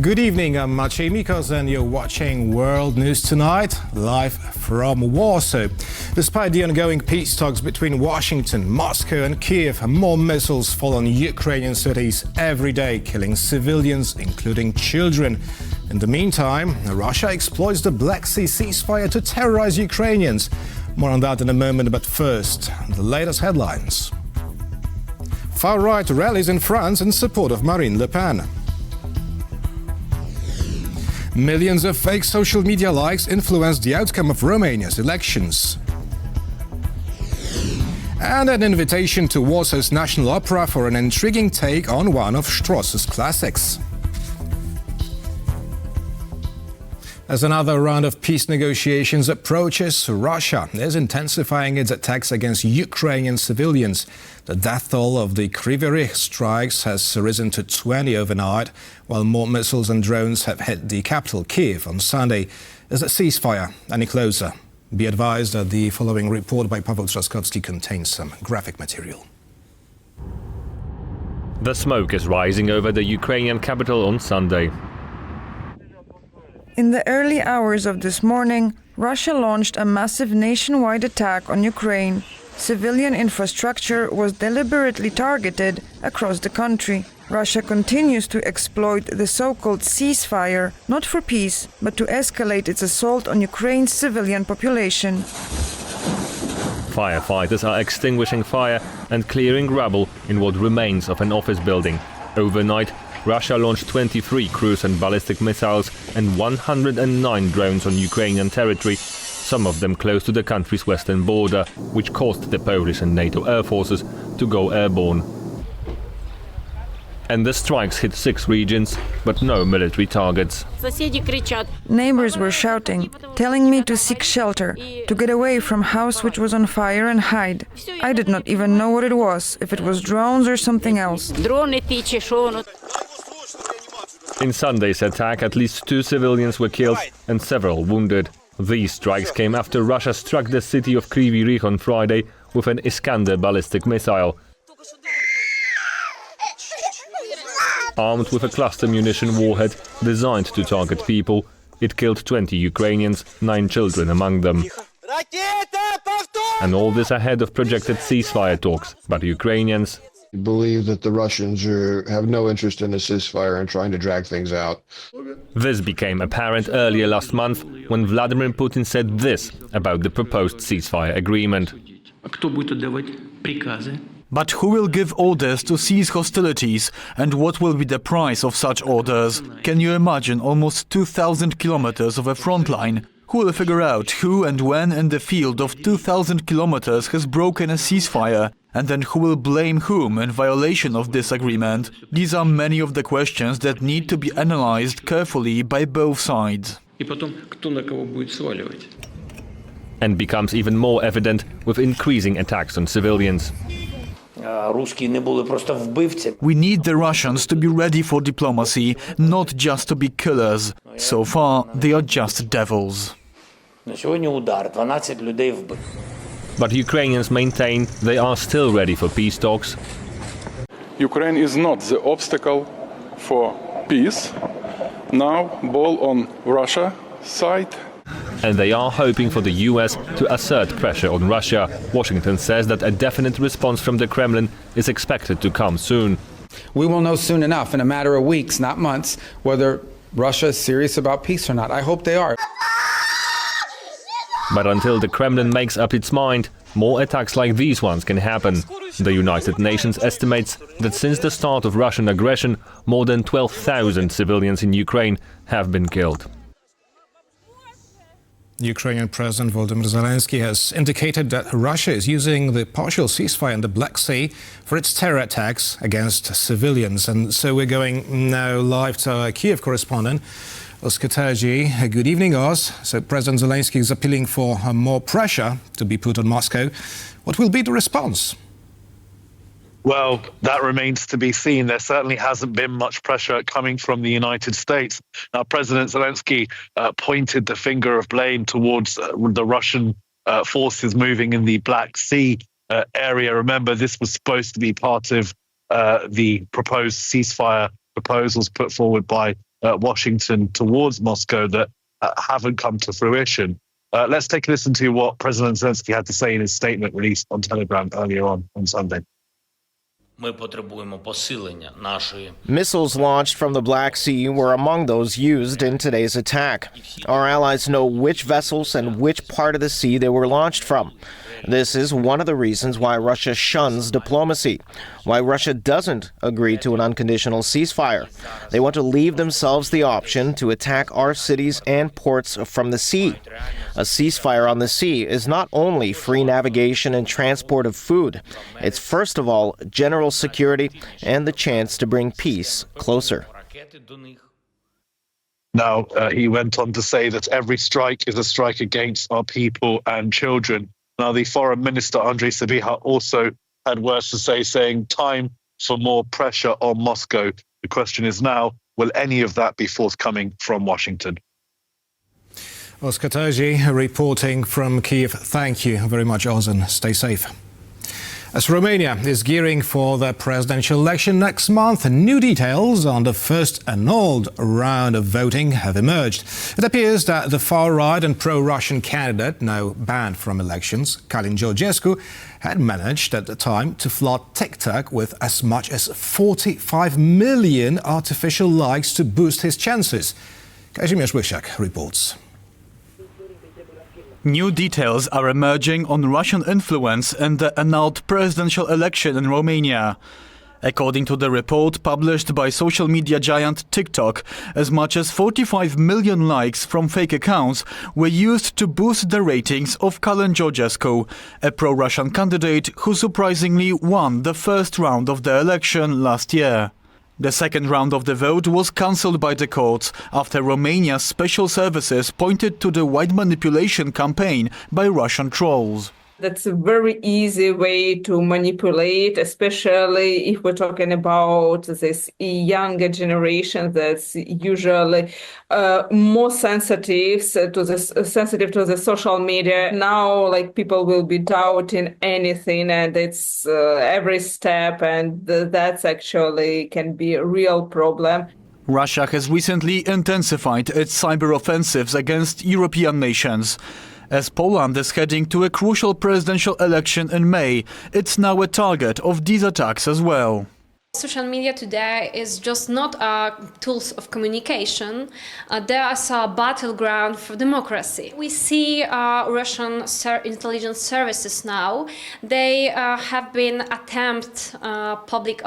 Good evening, I'm Maciej Mikos and you're watching World News Tonight, live from Warsaw. Despite the ongoing peace talks between Washington, Moscow and Kyiv, more missiles fall on Ukrainian cities every day, killing civilians, including children. In the meantime, Russia exploits the Black Sea ceasefire to terrorize Ukrainians. More on that in a moment, but first, the latest headlines. Far-right rallies in France in support of Marine Le Pen. Millions of fake social media likes influenced the outcome of Romania's elections. And an invitation to Warsaw's National Opera for an intriguing take on one of Strauss's classics. As another round of peace negotiations approaches, Russia is intensifying its attacks against Ukrainian civilians. The death toll of the Kryvyi Rih strikes has risen to 20 overnight, while more missiles and drones have hit the capital, Kyiv, on Sunday. Is the ceasefire any closer? Be advised that the following report by Paweł Trzaskowski contains some graphic material. The smoke is rising over the Ukrainian capital on Sunday. In the early hours of this morning, Russia launched a massive nationwide attack on Ukraine. Civilian infrastructure was deliberately targeted across the country. Russia continues to exploit the so-called ceasefire, not for peace, but to escalate its assault on Ukraine's civilian population. Firefighters are extinguishing fire and clearing rubble in what remains of an office building. Overnight, Russia launched 23 cruise and ballistic missiles and 109 drones on Ukrainian territory, some of them close to the country's western border, which caused the Polish and NATO air forces to go airborne. And the strikes hit 6 regions, but no military targets. Neighbors were shouting, telling me to seek shelter, to get away from house which was on fire and hide. I did not even know what it was, if it was drones or something else. In Sunday's attack, at least 2 civilians were killed and several wounded. These strikes came after Russia struck the city of Kryvyi Rih on Friday with an Iskander ballistic missile. Armed with a cluster munition warhead designed to target people, it killed 20 Ukrainians, 9 children among them. And all this ahead of projected ceasefire talks, but Ukrainians believe that the Russians have no interest in a ceasefire and trying to drag things out. This became apparent earlier last month when Vladimir Putin said this about the proposed ceasefire agreement. But who will give orders to cease hostilities, and what will be the price of such orders? Can you imagine almost 2,000 kilometers of a front line? Who will figure out who and when in the field of 2,000 kilometers has broken a ceasefire? And then who will blame whom in violation of this agreement? These are many of the questions that need to be analyzed carefully by both sides. And becomes even more evident with increasing attacks on civilians. We need the Russians to be ready for diplomacy, not just to be killers. So far, they are just devils. But Ukrainians maintain they are still ready for peace talks. Ukraine is not the obstacle for peace. Now, ball on Russia side. And they are hoping for the US to assert pressure on Russia. Washington says that a definite response from the Kremlin is expected to come soon. We will know soon enough, in a matter of weeks, not months, whether Russia is serious about peace or not. I hope they are. But until the Kremlin makes up its mind, more attacks like these ones can happen. The United Nations estimates that since the start of Russian aggression, more than 12,000 civilians in Ukraine have been killed. Ukrainian President Volodymyr Zelenskyy has indicated that Russia is using the partial ceasefire in the Black Sea for its terror attacks against civilians. And so we're going now live to our Kyiv correspondent, Oskar Terji. Good evening, Oz. So President Zelenskyy is appealing for more pressure to be put on Moscow. What will be the response? Well, that remains to be seen. There certainly hasn't been much pressure coming from the United States. Now, President Zelenskyy pointed the finger of blame towards the Russian forces moving in the Black Sea area. Remember, this was supposed to be part of the proposed ceasefire proposals put forward by Washington towards Moscow that haven't come to fruition. Let's take a listen to what President Zelenskyy had to say in his statement released on Telegram earlier on Sunday. Missiles launched from the Black Sea were among those used in today's attack. Our allies know which vessels and which part of the sea they were launched from. This is one of the reasons why Russia shuns diplomacy, why Russia doesn't agree to an unconditional ceasefire. They want to leave themselves the option to attack our cities and ports from the sea. A ceasefire on the sea is not only free navigation and transport of food. It's first of all general security and the chance to bring peace closer. Now, he went on to say that every strike is a strike against our people and children. Now, the Foreign Minister, Andriy Sybiha, also had words to say, saying time for more pressure on Moscow. The question is now, will any of that be forthcoming from Washington? Oskar Terzi reporting from Kyiv. Thank you very much, Ozan. Stay safe. As Romania is gearing for the presidential election next month, new details on the first annulled round of voting have emerged. It appears that the far-right and pro-Russian candidate, now banned from elections, Călin Georgescu, had managed at the time to flood TikTok with as much as 45 million artificial likes to boost his chances. Kazimierz Łysiak reports. New details are emerging on Russian influence in the annulled presidential election in Romania. According to the report published by social media giant TikTok, as much as 45 million likes from fake accounts were used to boost the ratings of Călin Georgescu, a pro-Russian candidate who surprisingly won the first round of the election last year. The second round of the vote was cancelled by the courts after Romania's special services pointed to the wide manipulation campaign by Russian trolls. That's a very easy way to manipulate, especially if we're talking about this younger generation that's usually more sensitive to the social media. Now, like, people will be doubting anything, and it's every step, and that's actually can be a real problem. Russia has recently intensified its cyber offensives against European nations. As Poland is heading to a crucial presidential election in May, it's now a target of these attacks as well. Social media today is just not tools of communication. They are a battleground for democracy. We see Russian intelligence services now. They have been influenced the public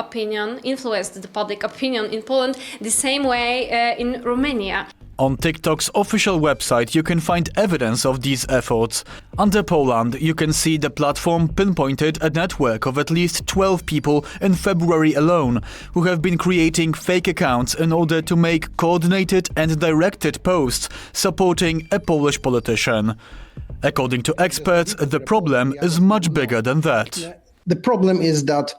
opinion in Poland the same way in Romania. On TikTok's official website, you can find evidence of these efforts. Under Poland, you can see the platform pinpointed a network of at least 12 people in February alone, who have been creating fake accounts in order to make coordinated and directed posts supporting a Polish politician. According to experts, the problem is much bigger than that. The problem is that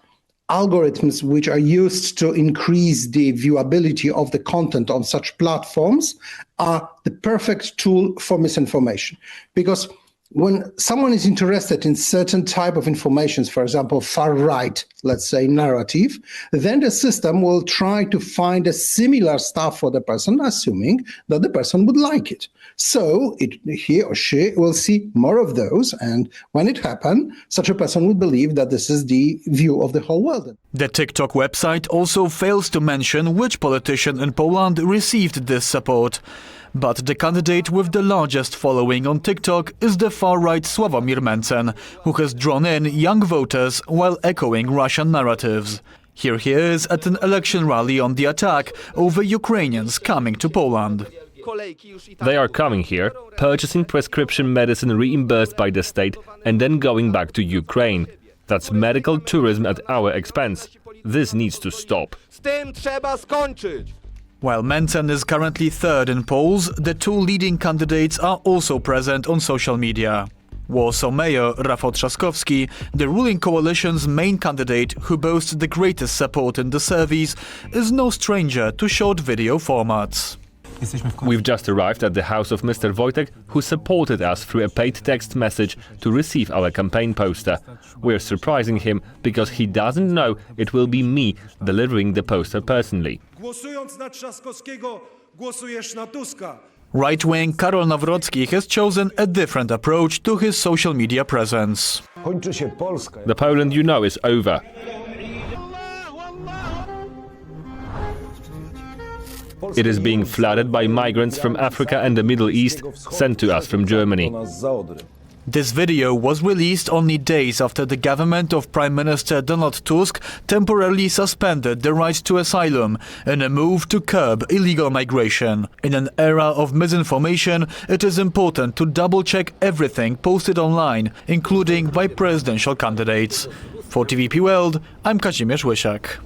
algorithms which are used to increase the viewability of the content on such platforms are the perfect tool for misinformation. Because when someone is interested in certain type of informations, for example, far-right, let's say, narrative, then the system will try to find a similar stuff for the person, assuming that the person would like it. So he or she will see more of those, and when it happens, such a person would believe that this is the view of the whole world. The TikTok website also fails to mention which politician in Poland received this support. But the candidate with the largest following on TikTok is the far-right Sławomir Mencen, who has drawn in young voters while echoing Russian narratives. Here he is at an election rally on the attack over Ukrainians coming to Poland. They are coming here, purchasing prescription medicine reimbursed by the state and then going back to Ukraine. That's medical tourism at our expense. This needs to stop. While Mencen is currently third in polls, the two leading candidates are also present on social media. Warsaw Mayor Rafał Trzaskowski, the ruling coalition's main candidate who boasts the greatest support in the surveys, is no stranger to short video formats. We've just arrived at the house of Mr. Wojtek, who supported us through a paid text message to receive our campaign poster. We're surprising him because he doesn't know it will be me delivering the poster personally. Right-wing Karol Nawrocki has chosen a different approach to his social media presence. The Poland you know is over. It is being flooded by migrants from Africa and the Middle East sent to us from Germany. This video was released only days after the government of Prime Minister Donald Tusk temporarily suspended the right to asylum in a move to curb illegal migration. In an era of misinformation, it is important to double-check everything posted online, including by presidential candidates. For TVP World, I'm Kazimierz Łysiak.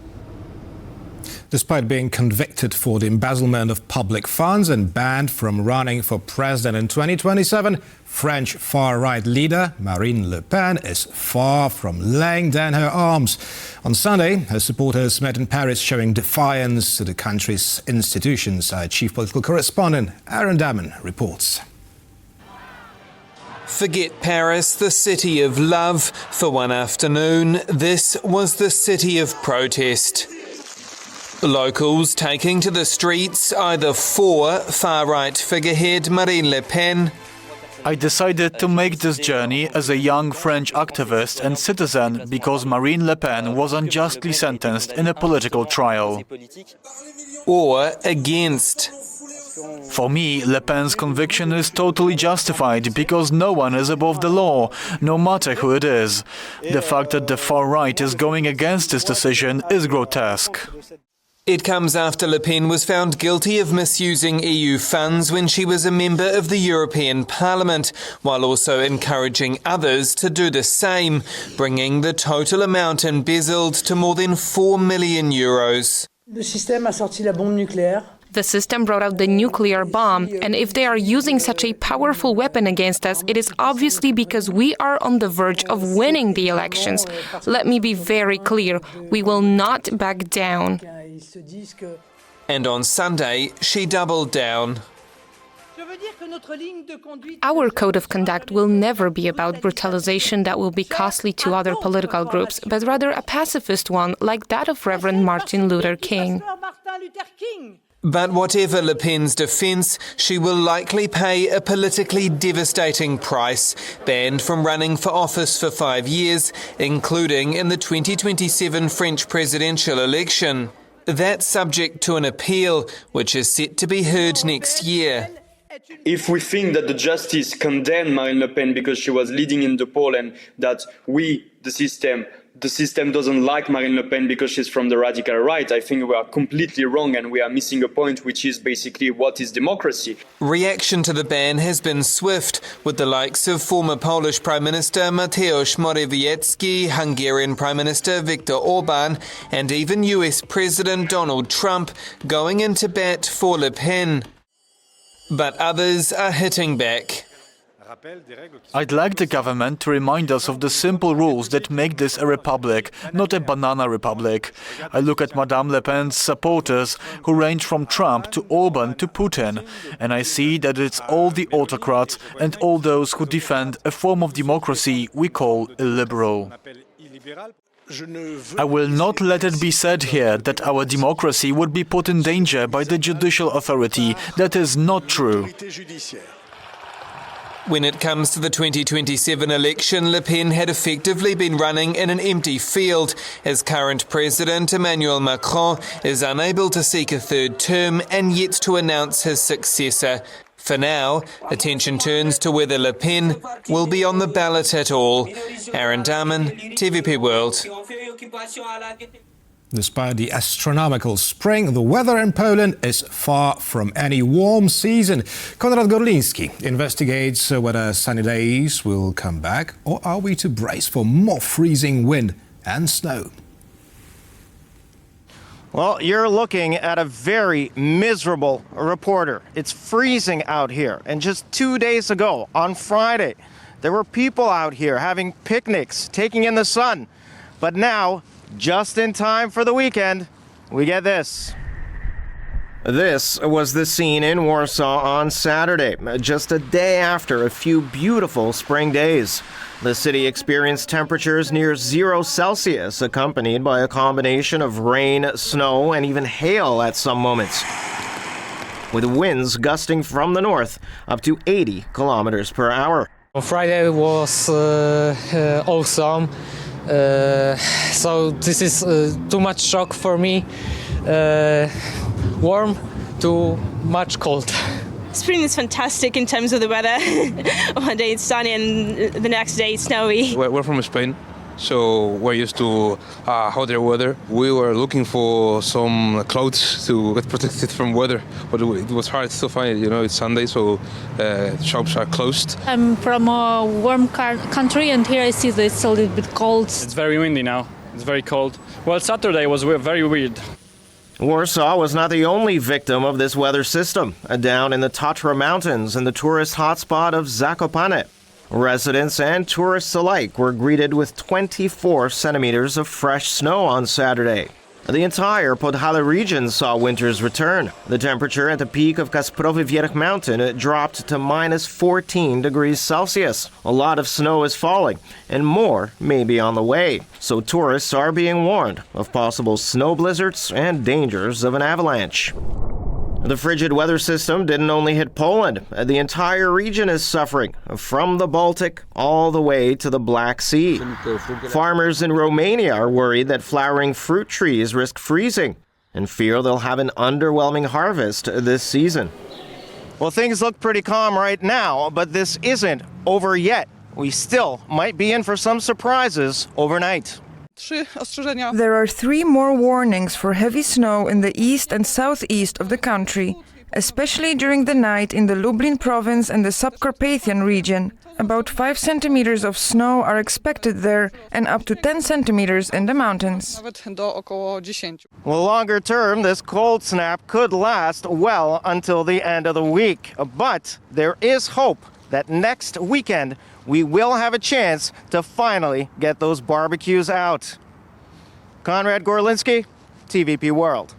Despite being convicted for the embezzlement of public funds and banned from running for president in 2027, French far-right leader Marine Le Pen is far from laying down her arms. On Sunday, her supporters met in Paris showing defiance to the country's institutions. Our chief political correspondent Aaron Damon reports. Forget Paris, the city of love. For one afternoon, this was the city of protest. Locals taking to the streets either for far-right figurehead Marine Le Pen. I decided to make this journey as a young French activist and citizen because Marine Le Pen was unjustly sentenced in a political trial. Or against. For me, Le Pen's conviction is totally justified because no one is above the law, no matter who it is. The fact that the far right is going against this decision is grotesque. It comes after Le Pen was found guilty of misusing EU funds when she was a member of the European Parliament, while also encouraging others to do the same, bringing the total amount embezzled to more than €4 million. The system brought out the nuclear bomb, and if they are using such a powerful weapon against us, it is obviously because we are on the verge of winning the elections. Let me be very clear, we will not back down. And on Sunday, she doubled down. Our code of conduct will never be about brutalization that will be costly to other political groups, but rather a pacifist one like that of Reverend Martin Luther King. But whatever Le Pen's defence, she will likely pay a politically devastating price, banned from running for office for 5 years, including in the 2027 French presidential election. That's subject to an appeal, which is set to be heard next year. If we think that the justice condemned Marine Le Pen because she was leading in the poll and that the system doesn't like Marine Le Pen because she's from the radical right, I think we are completely wrong and we are missing a point, which is basically what is democracy. Reaction to the ban has been swift, with the likes of former Polish Prime Minister Mateusz Morawiecki, Hungarian Prime Minister Viktor Orban, and even US President Donald Trump going into bat for Le Pen. But others are hitting back. I'd like the government to remind us of the simple rules that make this a republic, not a banana republic. I look at Madame Le Pen's supporters, who range from Trump to Orban to Putin, and I see that it's all the autocrats and all those who defend a form of democracy we call illiberal. I will not let it be said here that our democracy would be put in danger by the judicial authority. That is not true. When it comes to the 2027 election, Le Pen had effectively been running in an empty field, as current President Emmanuel Macron is unable to seek a third term and yet to announce his successor. For now, attention turns to whether Le Pen will be on the ballot at all. Aaron Darman, TVP World. Despite the astronomical spring, the weather in Poland is far from any warm season. Konrad Gorliński investigates whether sunny days will come back, or are we to brace for more freezing wind and snow? Well, you're looking at a very miserable reporter. It's freezing out here. And just 2 days ago, on Friday, there were people out here having picnics, taking in the sun. But now, just in time for the weekend, we get this. This was the scene in Warsaw on Saturday, just a day after a few beautiful spring days. The city experienced temperatures near 0 Celsius, accompanied by a combination of rain, snow, and even hail at some moments. with winds gusting from the north up to 80 kilometers per hour. On Friday was awesome. So this is too much shock for me. Warm to much cold. Spring is fantastic in terms of the weather. One day it's sunny and the next day it's snowy. We're from Spain, so we're used to hotter weather. We were looking for some clothes to get protected from weather, but it was hard to find. It's Sunday, so shops are closed. I'm from a warm country, and here I see that it's a little bit cold. It's very windy now. It's very cold. Well, Saturday was very weird. Warsaw was not the only victim of this weather system. Down in the Tatra Mountains in the tourist hotspot of Zakopane, residents and tourists alike were greeted with 24 centimeters of fresh snow on Saturday. The entire Podhala region saw winter's return. The temperature at the peak of Kryvyi Rih mountain dropped to minus 14 degrees Celsius. A lot of snow is falling, and more may be on the way. So tourists are being warned of possible snow blizzards and dangers of an avalanche. The frigid weather system didn't only hit Poland. The entire region is suffering, from the Baltic all the way to the Black Sea. Farmers in Romania are worried that flowering fruit trees risk freezing and fear they'll have an underwhelming harvest this season. Well, things look pretty calm right now, but this isn't over yet. We still might be in for some surprises overnight. There are 3 more warnings for heavy snow in the east and southeast of the country, especially during the night in the Lublin province and the Subcarpathian region. About 5 centimeters of snow are expected there and up to 10 centimeters in the mountains. Well, longer term, this cold snap could last well until the end of the week. But there is hope that next weekend we will have a chance to finally get those barbecues out. Konrad Gorlinski, TVP World.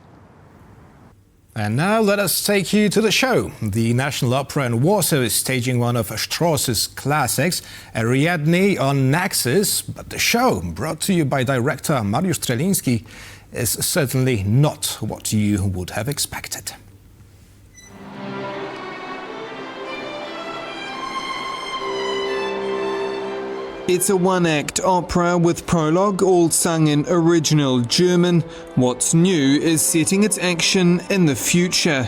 And now let us take you to the show. The National Opera in Warsaw is staging one of Strauss's classics, Ariadne on Naxos. But the show, brought to you by director Mariusz Treliński, is certainly not what you would have expected. It's a one-act opera with prologue, all sung in original German. What's new is setting its action in the future.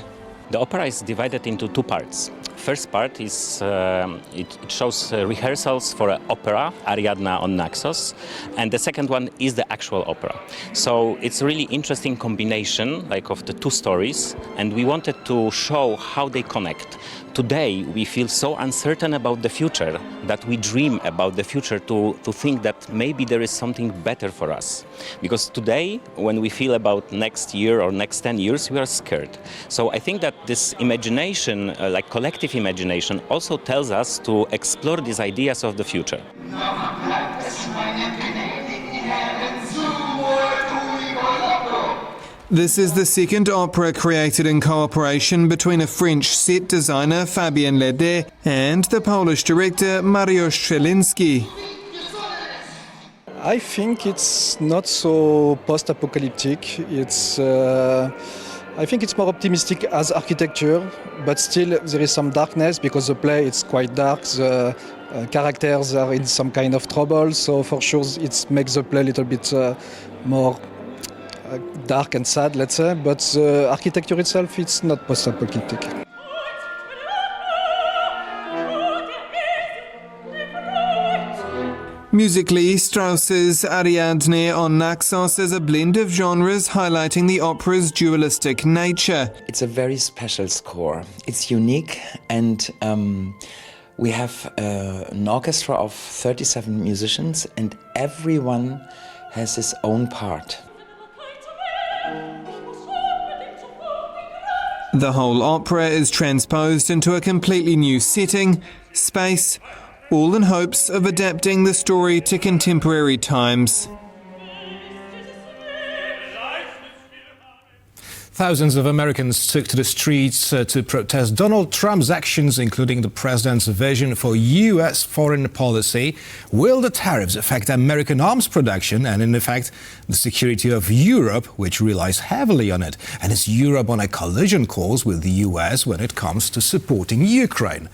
The opera is divided into 2 parts. First part is it shows rehearsals for an opera, Ariadne on Naxos, and the second one is the actual opera. So it's a really interesting combination, of the 2 stories, and we wanted to show how they connect. Today we feel so uncertain about the future that we dream about the future to think that maybe there is something better for us. Because today, when we feel about next year or next 10 years, we are scared. So I think that this imagination, collective imagination, also tells us to explore these ideas of the future. This is the second opera created in cooperation between a French set designer, Fabien Lede, and the Polish director, Mariusz Treliński. I think it's not so post-apocalyptic. I think it's more optimistic as architecture, but still there is some darkness because the play is quite dark. The characters are in some kind of trouble, so for sure it makes the play a little bit more dark and sad, let's say, but the architecture itself, it's not post-apocalyptic. Musically, Strauss's Ariadne on Naxos is a blend of genres highlighting the opera's dualistic nature. It's a very special score. It's unique, and we have an orchestra of 37 musicians, and everyone has his own part. The whole opera is transposed into a completely new setting, space, all in hopes of adapting the story to contemporary times. Thousands of Americans took to the streets to protest Donald Trump's actions, including the president's vision for U.S. foreign policy. Will the tariffs affect American arms production and, in effect, the security of Europe, which relies heavily on it? And is Europe on a collision course with the U.S. when it comes to supporting Ukraine?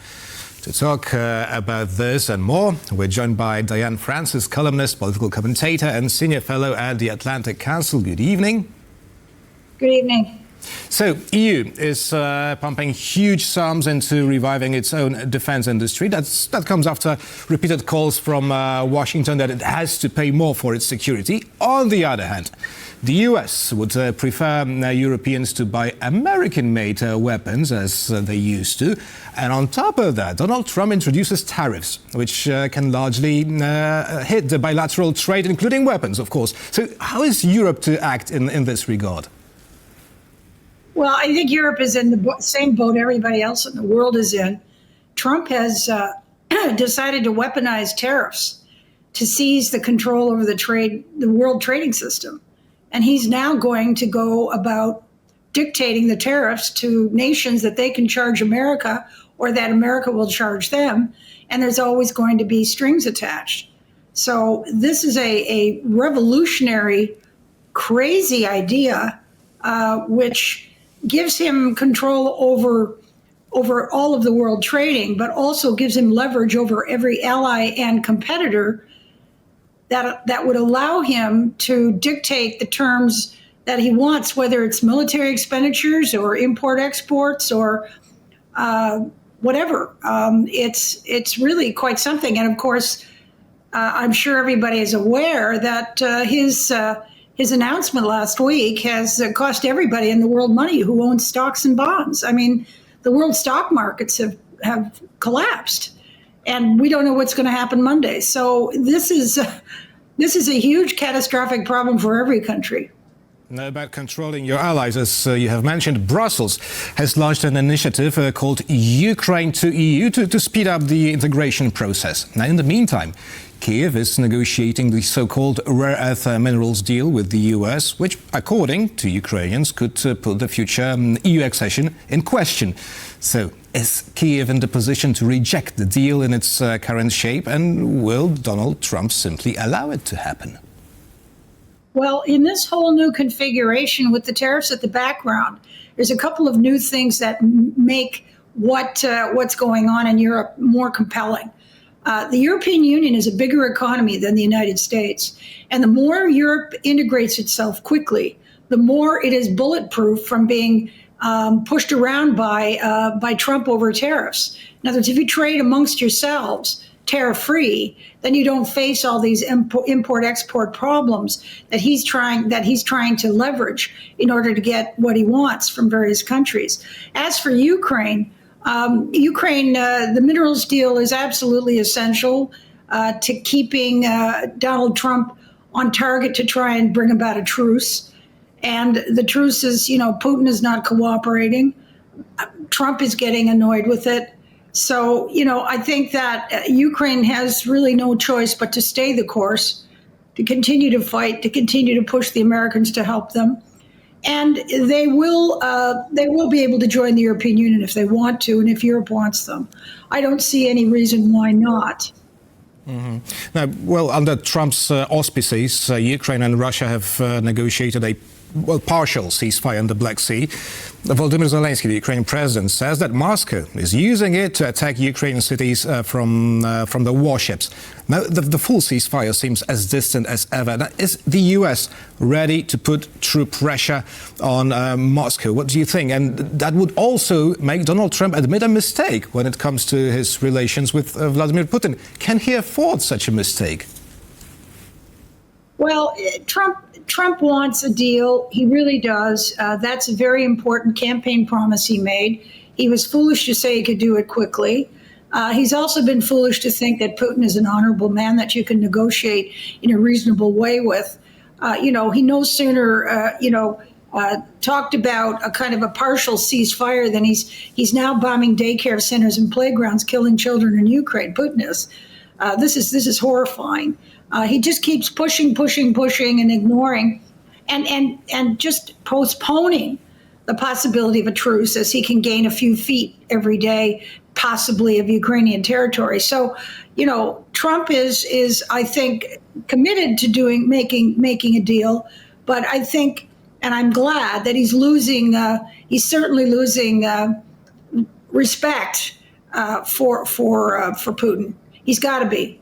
To talk about this and more, we're joined by Diane Francis, columnist, political commentator and senior fellow at the Atlantic Council. Good evening. Good evening. So, EU is pumping huge sums into reviving its own defense industry. That comes after repeated calls from Washington that it has to pay more for its security. On the other hand, the US would prefer Europeans to buy American-made weapons as they used to. And on top of that, Donald Trump introduces tariffs, which can largely hit the bilateral trade, including weapons, of course. So how is Europe to act in this regard? Well, I think Europe is in the same boat everybody else in the world is in. Trump has decided to weaponize tariffs to seize the control over the world trading system. And he's now going to go about dictating the tariffs to nations that they can charge America or that America will charge them. And there's always going to be strings attached. So this is a revolutionary, crazy idea, which gives him control over all of the world trading, but also gives him leverage over every ally and competitor that would allow him to dictate the terms that he wants, whether it's military expenditures or import-exports or whatever. It's really quite something. And of course, I'm sure everybody is aware that his announcement last week has cost everybody in the world money who owns stocks and bonds. I mean, the world stock markets have collapsed, and we don't know what's going to happen Monday. So this is a huge catastrophic problem for every country. Now, about controlling your allies, as you have mentioned, Brussels has launched an initiative called Ukraine to EU to speed up the integration process. Now, in the meantime, Kyiv is negotiating the so-called rare earth minerals deal with the US, which, according to Ukrainians, could put the future EU accession in question. So, is Kyiv in the position to reject the deal in its current shape, and will Donald Trump simply allow it to happen? Well, in this whole new configuration with the tariffs at the background, there's a couple of new things that make what's going on in Europe more compelling. The European Union is a bigger economy than the United States. And the more Europe integrates itself quickly, the more it is bulletproof from being pushed around by Trump over tariffs. In other words, if you trade amongst yourselves tariff-free, then you don't face all these import-export problems that he's trying to leverage in order to get what he wants from various countries. As for Ukraine, the minerals deal is absolutely essential to keeping Donald Trump on target to try and bring about a truce. And the truce is, Putin is not cooperating. Trump is getting annoyed with it. So, I think that Ukraine has really no choice but to stay the course, to continue to fight, to continue to push the Americans to help them. And they will be able to join the European Union if they want to, and if Europe wants them. I don't see any reason why not. Mm-hmm. Now, well, under Trump's auspices, Ukraine and Russia have negotiated a partial ceasefire in the Black Sea. Volodymyr Zelenskyy, the Ukrainian president, says that Moscow is using it to attack Ukrainian cities from the warships. Now, the full ceasefire seems as distant as ever. Now, is the US ready to put true pressure on Moscow? What do you think? And that would also make Donald Trump admit a mistake when it comes to his relations with Vladimir Putin. Can he afford such a mistake? Well, Trump wants a deal. He really does. That's a very important campaign promise he made. He was foolish to say he could do it quickly. He's also been foolish to think that Putin is an honorable man that you can negotiate in a reasonable way with. He no sooner, talked about a kind of a partial ceasefire than he's now bombing daycare centers and playgrounds, killing children in Ukraine. Putin is. This is horrifying. He just keeps pushing and ignoring and just postponing the possibility of a truce as he can gain a few feet every day, possibly, of Ukrainian territory. So, Trump is I think, committed to making a deal, but I think, and I'm glad that he's certainly losing respect for Putin. He's got to be.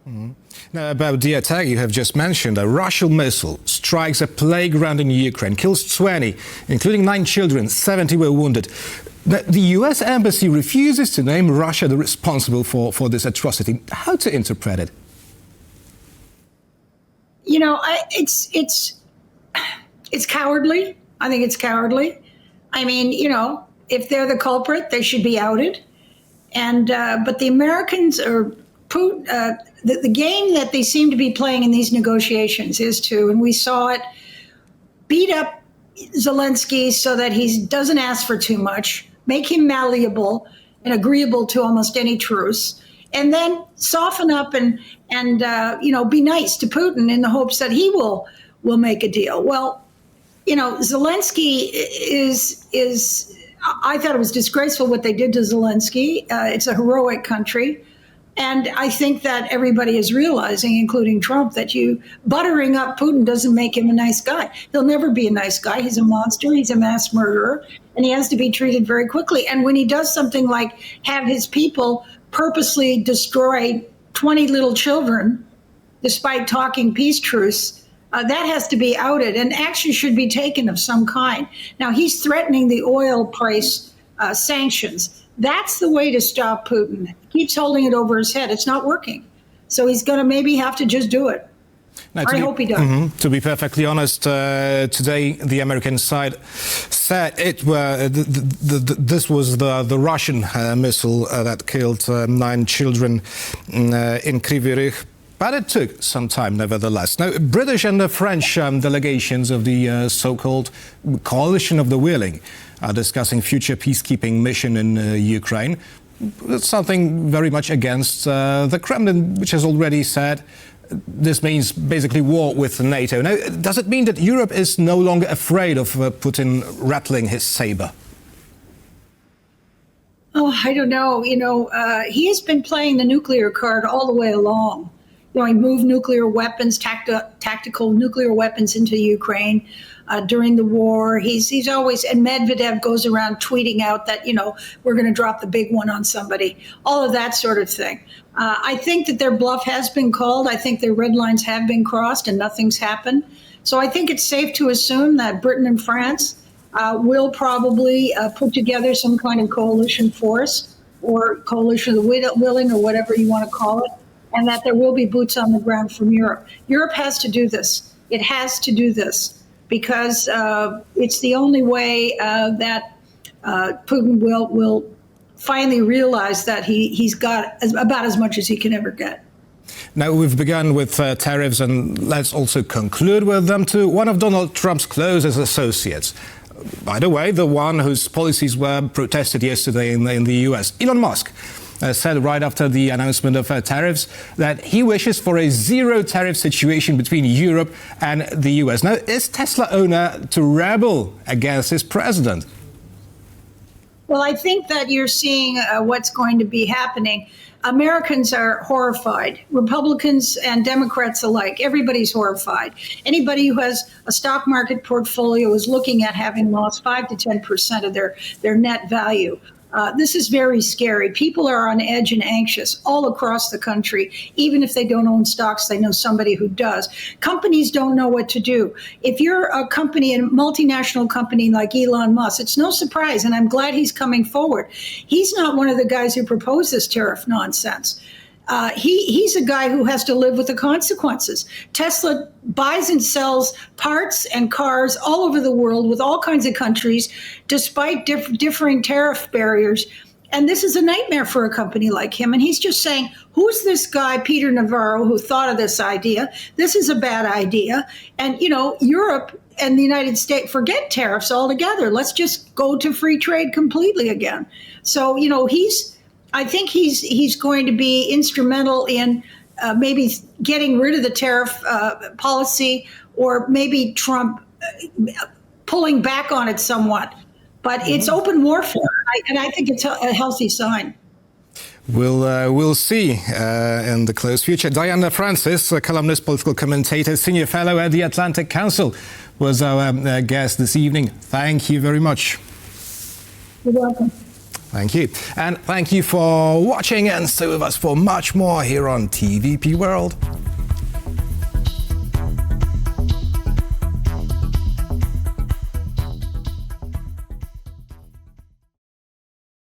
Mm-hmm. Now, about the attack you have just mentioned, a Russian missile strikes a playground in Ukraine, kills 20, including 9 children, 70 were wounded. The US embassy refuses to name Russia the responsible for this atrocity. How to interpret it? It's cowardly. I think it's cowardly. I mean, if they're the culprit, they should be outed. And but the Americans are Putin. The game that they seem to be playing in these negotiations is to, and we saw it, beat up Zelenskyy so that he doesn't ask for too much, make him malleable and agreeable to almost any truce, and then soften up and be nice to Putin in the hopes that he will make a deal. Well, Zelenskyy is. I thought it was disgraceful what they did to Zelenskyy. It's a heroic country. And I think that everybody is realizing, including Trump, that buttering up Putin doesn't make him a nice guy. He'll never be a nice guy. He's a monster. He's a mass murderer. And he has to be treated very quickly. And when he does something like have his people purposely destroy 20 little children, despite talking peace truce, that has to be outed. And action should be taken of some kind. Now, he's threatening the oil price sanctions. That's the way to stop Putin. He keeps holding it over his head. It's not working. So he's going to maybe have to just do it. Now, I hope he does. Mm-hmm. To be perfectly honest, today the American side said this was the Russian missile that killed 9 children in Kryvyi Rih. But it took some time, nevertheless. Now, British and the French delegations of the so-called Coalition of the Willing are discussing future peacekeeping mission in Ukraine. It's something very much against the Kremlin, which has already said this means basically war with NATO. Now, does it mean that Europe is no longer afraid of Putin rattling his saber? Oh, I don't know. He has been playing the nuclear card all the way along. He moved nuclear weapons, tactical nuclear weapons into Ukraine during the war. He's always, and Medvedev goes around tweeting out that, we're going to drop the big one on somebody, all of that sort of thing. I think that their bluff has been called. I think their red lines have been crossed and nothing's happened. So I think it's safe to assume that Britain and France will probably put together some kind of coalition force or coalition of the willing or whatever you want to call it, and that there will be boots on the ground from Europe. Europe has to do this. It has to do this because it's the only way that Putin will finally realize that he's got about as much as he can ever get. Now, we've begun with tariffs, and let's also conclude with them too. One of Donald Trump's closest associates, by the way, the one whose policies were protested yesterday in the US, Elon Musk, said right after the announcement of tariffs that he wishes for a zero-tariff situation between Europe and the US. Now, is Tesla owner to rebel against his president? Well, I think that you're seeing what's going to be happening. Americans are horrified. Republicans and Democrats alike. Everybody's horrified. Anybody who has a stock market portfolio is looking at having lost 5 to 10% of their net value. This is very scary. People are on edge and anxious all across the country. Even if they don't own stocks, they know somebody who does. Companies don't know what to do. If you're a company, a multinational company like Elon Musk, it's no surprise, and I'm glad he's coming forward. He's not one of the guys who proposed this tariff nonsense. He's a guy who has to live with the consequences. Tesla buys and sells parts and cars all over the world with all kinds of countries, despite differing tariff barriers. And this is a nightmare for a company like him. And he's just saying, who's this guy, Peter Navarro, who thought of this idea? This is a bad idea. And, Europe and the United States, forget tariffs altogether. Let's just go to free trade completely again. So, I think he's going to be instrumental in maybe getting rid of the tariff policy, or maybe Trump pulling back on it somewhat. But it's open warfare, and I think it's a healthy sign. We'll see in the close future. Diana Francis, a columnist, political commentator, senior fellow at the Atlantic Council, was our guest this evening. Thank you very much. You're welcome. Thank you. And thank you for watching, and stay with us for much more here on TVP World.